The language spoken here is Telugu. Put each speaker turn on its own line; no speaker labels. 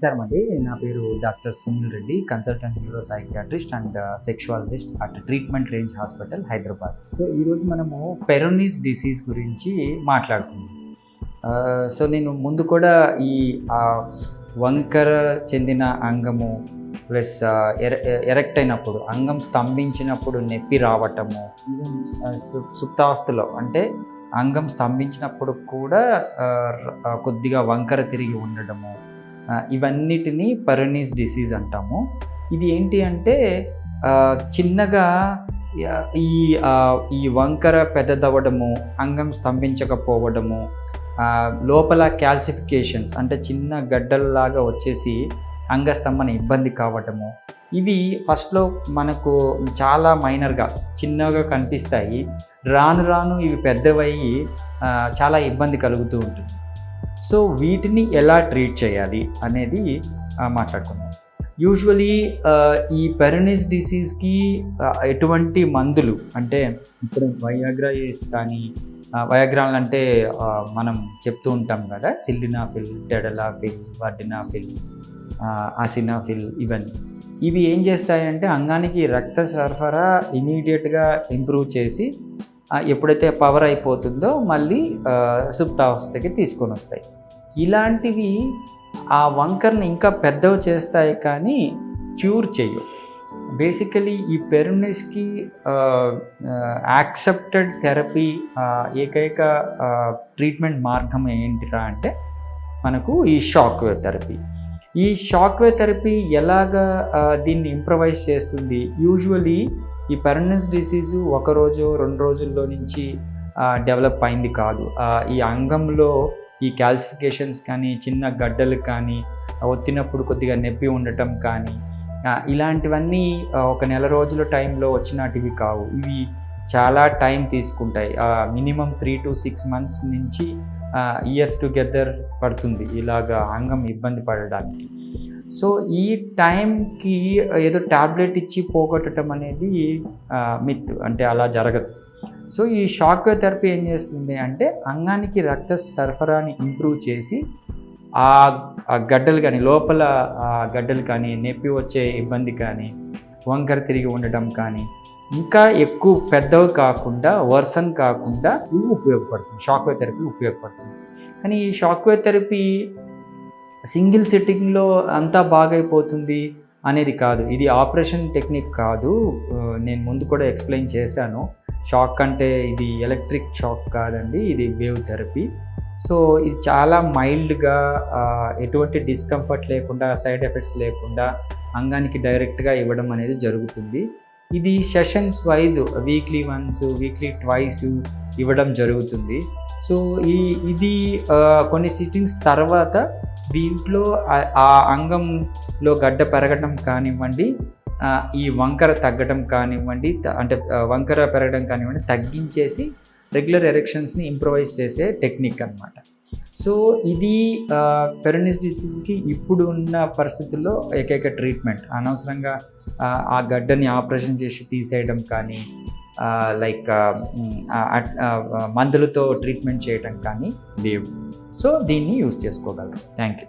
నమస్కారం అండి. నా పేరు doctor Sunil Reddy, consultant neuro psychiatrist and sexologist at treatment range hospital, Hyderabad. So ఈరోజు మనము పెరోనీస్ డిసీజ్ గురించి మాట్లాడుకుందాం. సో నేను ముందు కూడా ఈ వంకర చెందిన అంగము ప్లస్ ఎరెక్ట్ అయినప్పుడు, అంగం స్తంభించినప్పుడు నొప్పి రావటము, సుప్తావస్థలో అంటే అంగం స్తంభించినప్పుడు కూడా కొద్దిగా వంకర తిరిగి ఉండడము, ఇవన్నిటిని పెరోనీస్ డిసీజ్ అంటాము. ఇది ఏంటి అంటే చిన్నగా ఈ వంకర పెద్దదవ్వడము, అంగం స్తంభించకపోవడము, లోపల క్యాల్సిఫికేషన్స్ అంటే చిన్న గడ్డల్లాగా వచ్చేసి అంగస్తంభన ఇబ్బంది కావటము, ఇవి ఫస్ట్లో మనకు చాలా మైనర్గా చిన్నగా కనిపిస్తాయి. రాను రాను ఇవి పెద్దవయ్యి చాలా ఇబ్బంది కలుగుతూ ఉంటుంది. సో వీటిని ఎలా ట్రీట్ చేయాలి అనేది మాట్లాడుకుందాం. యూజువలీ ఈ పెరోనీస్ డిసీజ్కి ఎటువంటి మందులు అంటే ఇప్పుడు వయాగ్రాస్ కానీ, వయాగ్రాలు అంటే మనం చెప్తూ ఉంటాం కదా, సిల్డినాఫిల్, టెడలాఫిల్, వర్డినాఫిల్, ఆసినాఫిల్, ఇవి ఏం చేస్తాయంటే అంగానికి రక్త సరఫరా ఇమీడియట్గా ఇంప్రూవ్ చేసి ఎప్పుడైతే పవర్ అయిపోతుందో మళ్ళీ సుప్తావస్థకి తీసుకొని వస్తాయి. ఇలాంటివి ఆ వంకర్ని ఇంకా పెద్దవి చేస్తాయి కానీ క్యూర్ చేయవు. బేసికలీ ఈ పెరోనీస్కి యాక్సెప్టెడ్ థెరపీ, ఏకైక ట్రీట్మెంట్ మార్గం ఏంటిరా అంటే మనకు ఈ షాక్ వేవ్ థెరపీ. ఈ షాక్ వేవ్ థెరపీ ఎలాగా దీన్ని ఇంప్రవైజ్ చేస్తుంది? యూజువలీ ఈ పెరోనీస్ డిసీజు ఒక రోజు 2 రోజుల్లో నుంచి డెవలప్ అయింది కాదు. ఈ అంగంలో ఈ క్యాల్సిఫికేషన్స్ కానీ, చిన్న గడ్డలు కానీ, ఒత్తినప్పుడు కొద్దిగా నొప్పి ఉండటం కానీ, ఇలాంటివన్నీ ఒక నెల రోజుల టైంలో వచ్చినటివి కావు. ఇవి చాలా టైం తీసుకుంటాయి. మినిమం 3 to 6 months నుంచి ఇయర్స్ టుగెదర్ పడుతుంది ఇలాగా అంగం ఇబ్బంది పడడానికి. సో ఈ టైంకి ఏదో ట్యాబ్లెట్ ఇచ్చి పోగొట్టడం అనేది మిత్, అంటే అలా జరగదు. సో ఈ షాక్ వేవ్ థెరపీ ఏం చేస్తుంది అంటే అంగానికి రక్త సరఫరాని ఇంప్రూవ్ చేసి ఆ గడ్డలు కానీ, లోపల గడ్డలు కానీ, నొప్పి వచ్చే ఇబ్బంది కానీ, వంకర తిరిగి ఉండటం కానీ ఇంకా ఎక్కువ పెద్దవి కాకుండా, వర్సన్ కాకుండా ఇవి ఉపయోగపడుతుంది. షాక్ వేవ్ థెరపీ ఉపయోగపడుతుంది. కానీ ఈ షాక్ వేవ్ థెరపీ సింగిల్ సిట్టింగ్లో అంతా బాగైపోతుంది అనేది కాదు. ఇది ఆపరేషన్ టెక్నిక్ కాదు. నేను ముందు కూడా ఎక్స్ప్లెయిన్ చేశాను. షాక్ అంటే ఇది ఎలక్ట్రిక్ షాక్ కాదండి, ఇది వేవ్ థెరపీ. సో ఇది చాలా మైల్డ్గా, ఎటువంటి డిస్కంఫర్ట్ లేకుండా, సైడ్ ఎఫెక్ట్స్ లేకుండా అంగానికి డైరెక్ట్గా ఇవ్వడం అనేది జరుగుతుంది. ఇది sessions wise weekly once, weekly twice ఇవ్వడం జరుగుతుంది. సో ఇది కొన్ని సిట్టింగ్స్ తర్వాత దీంట్లో ఆ అంగంలో గడ్డ పెరగడం కానివ్వండి, ఈ వంకర తగ్గడం కానివ్వండి, అంటే వంకర పెరగడం కానివ్వండి తగ్గించేసి రెగ్యులర్ ఎరెక్షన్స్ని ఇంప్రవైజ్ చేసే టెక్నిక్ అన్నమాట. సో ఇది పెరోనీస్ డిసీజ్కి ఇప్పుడు ఉన్న పరిస్థితుల్లో ఏకైక ట్రీట్మెంట్. అనవసరంగా ఆ గడ్డని ఆపరేషన్ చేసి తీసేయడం కానీ, లైక్ మందులతో ట్రీట్మెంట్ చేయడం కానీ లేవు. సో దీన్ని యూజ్ చేసుకోగలరు. Thank you.